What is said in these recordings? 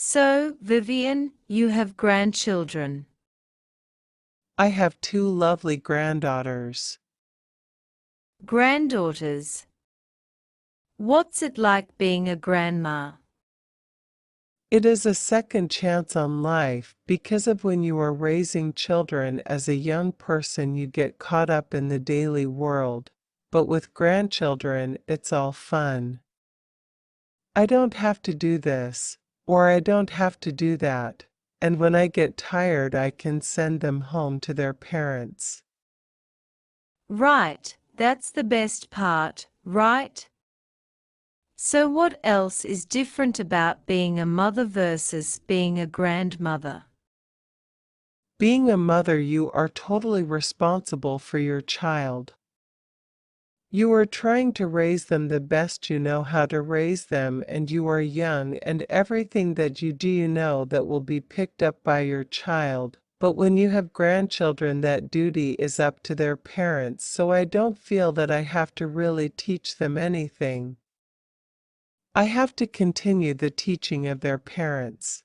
So, Vivian, you have grandchildren. I have two lovely granddaughters. Granddaughters. What's it like being a grandma? It is a second chance on life because of when you are raising children as a young person you get caught up in the daily world, but with grandchildren it's all fun. I don't have to do this, or I don't have to do that, and when I get tired I can send them home to their parents. Right, that's the best part, right? So, what else is different about being a mother versus being a grandmother? Being a mother, you are totally responsible for your child. You are trying to raise them the best you know how to raise them, and you are young, and everything that you do you know that will be picked up by your child. But when you have grandchildren, that duty is up to their parents, so I don't feel that I have to really teach them anything. I have to continue the teaching of their parents.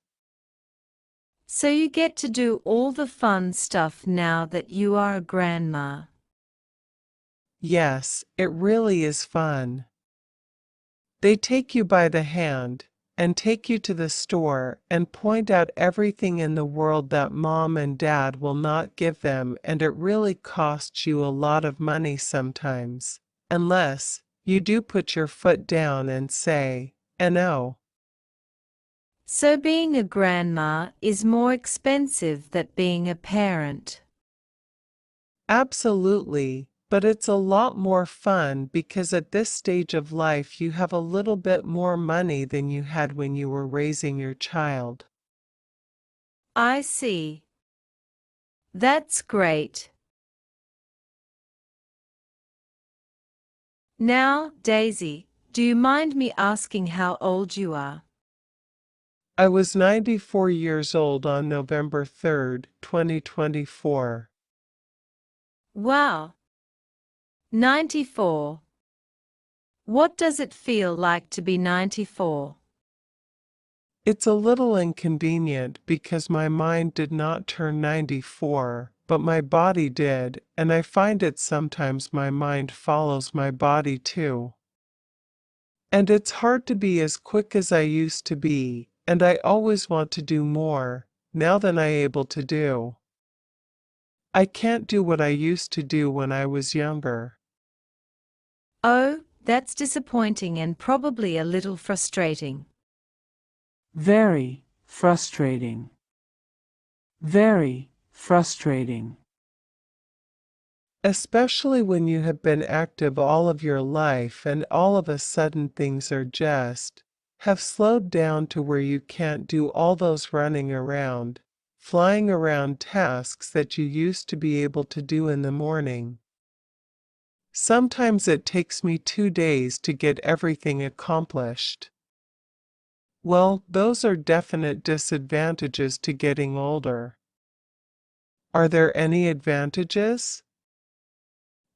So, you get to do all the fun stuff now that you are a grandma. Yes, it really is fun. They take you by the hand and take you to the store and point out everything in the world that mom and dad will not give them, and it really costs you a lot of money sometimes, unless you do put your foot down and say, "No." So, being a grandma is more expensive than being a parent. Absolutely, but it's a lot more fun because at this stage of life you have a little bit more money than you had when you were raising your child. I see. That's great. Now, Daisy, do you mind me asking how old you are? I was 94 years old on November 3rd, 2024. Wow, 94. What does it feel like to be 94? It's a little inconvenient because my mind did not turn 94, but my body did, and I find it sometimes my mind follows my body too. And it's hard to be as quick as I used to be, and I always want to do more, now than I'm able to do. I can't do what I used to do when I was younger. Oh, that's disappointing and probably a little frustrating. Very frustrating. Very frustrating. Especially when you have been active all of your life and all of a sudden things are just have slowed down to where you can't do all those running around, flying around tasks that you used to be able to do in the morning. Sometimes it takes me 2 days to get everything accomplished. Well, those are definite disadvantages to getting older. Are there any advantages?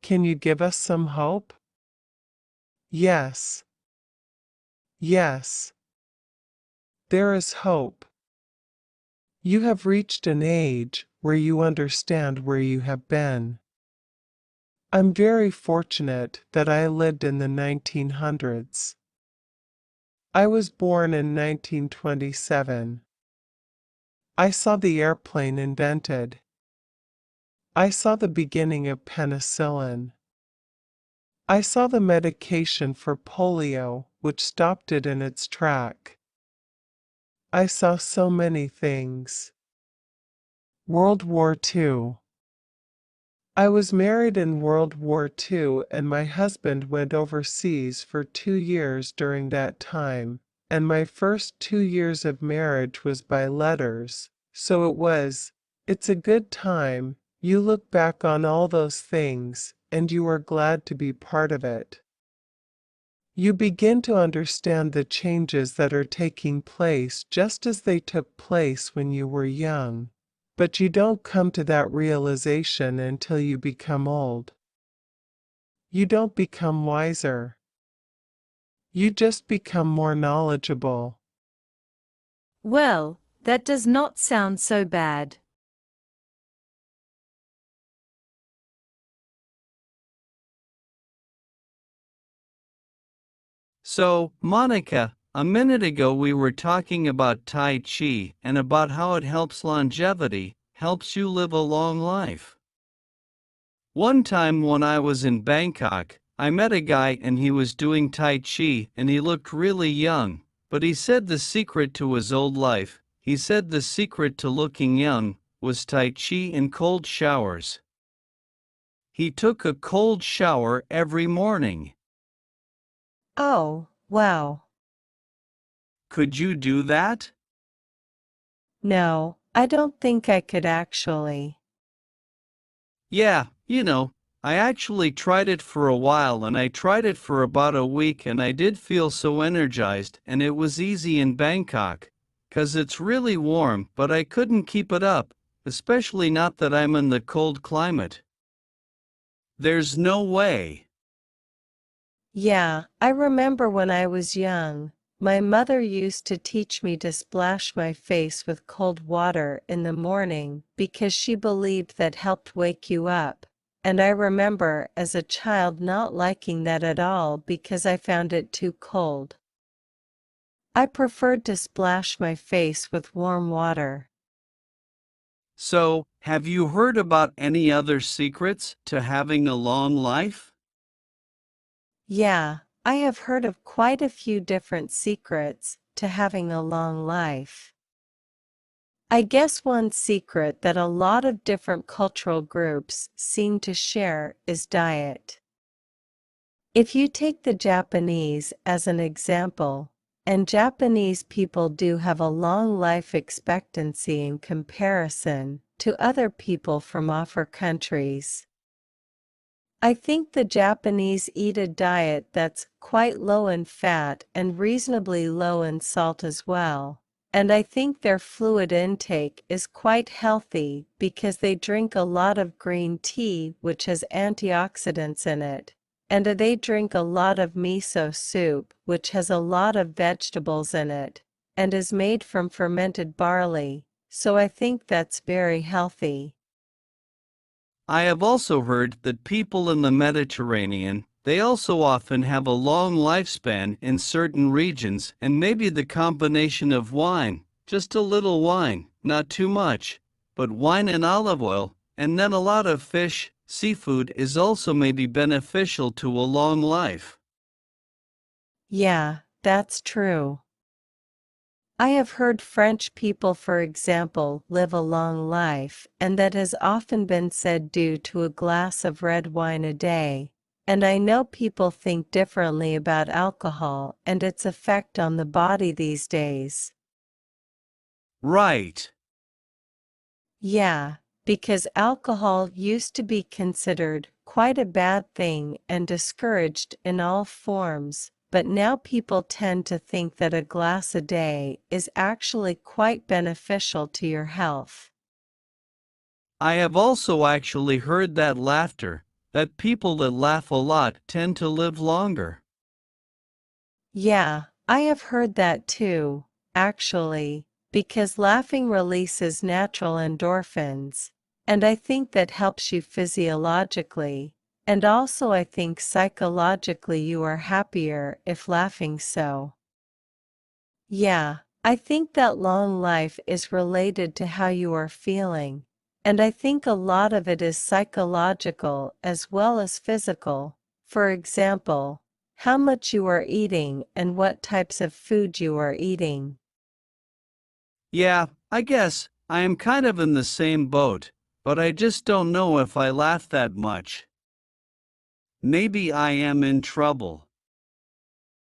Can you give us some hope? Yes. Yes. There is hope. You have reached an age where you understand where you have been. I'm very fortunate that I lived in the 1900s. I was born in 1927. I saw the airplane invented. I saw the beginning of penicillin. I saw the medication for polio, which stopped it in its track. I saw so many things. World War II. I was married in World War II, and my husband went overseas for 2 years during that time, and my first 2 years of marriage was by letters, so it's a good time. You look back on all those things, and you are glad to be part of it. You begin to understand the changes that are taking place just as they took place when you were young. But you don't come to that realization until you become old. You don't become wiser. You just become more knowledgeable. Well, that does not sound so bad. So, Monica, a minute ago we were talking about Tai Chi and about how it helps longevity, helps you live a long life. One time when I was in Bangkok, I met a guy and he was doing Tai Chi and he looked really young, but he said the secret to his old life, he said the secret to looking young, was Tai Chi and cold showers. He took a cold shower every morning. Oh, wow. Could you do that? No, I don't think I could actually. Yeah, I actually tried it for a while and I tried it for about a week and I did feel so energized and it was easy in Bangkok. 'Cause it's really warm, but I couldn't keep it up, especially not that I'm in the cold climate. There's no way. Yeah, I remember when I was young, my mother used to teach me to splash my face with cold water in the morning because she believed that helped wake you up. And I remember as a child not liking that at all because I found it too cold. I preferred to splash my face with warm water. So, have you heard about any other secrets to having a long life? Yeah, I have heard of quite a few different secrets to having a long life. I guess one secret that a lot of different cultural groups seem to share is diet. If you take the Japanese as an example, and Japanese people do have a long life expectancy in comparison to other people from other countries. I think the Japanese eat a diet that's quite low in fat and reasonably low in salt as well. And I think their fluid intake is quite healthy because they drink a lot of green tea which has antioxidants in it. And they drink a lot of miso soup which has a lot of vegetables in it, and is made from fermented barley, so I think that's very healthy. I have also heard that people in the Mediterranean, they also often have a long lifespan in certain regions and maybe the combination of wine, just a little wine, not too much, but wine and olive oil, and then a lot of fish, seafood is also maybe beneficial to a long life. Yeah, that's true. I have heard French people, for example, live a long life, and that has often been said due to a glass of red wine a day. And I know people think differently about alcohol and its effect on the body these days. Right. Yeah, because alcohol used to be considered quite a bad thing and discouraged in all forms, but now people tend to think that a glass a day is actually quite beneficial to your health. I have also actually heard that people that laugh a lot tend to live longer. Yeah, I have heard that too, actually, because laughing releases natural endorphins, and I think that helps you physiologically, and also I think psychologically you are happier if laughing so. Yeah, I think that long life is related to how you are feeling, and I think a lot of it is psychological as well as physical. For example, how much you are eating and what types of food you are eating. Yeah, I guess I am kind of in the same boat, but I just don't know if I laugh that much. Maybe I am in trouble.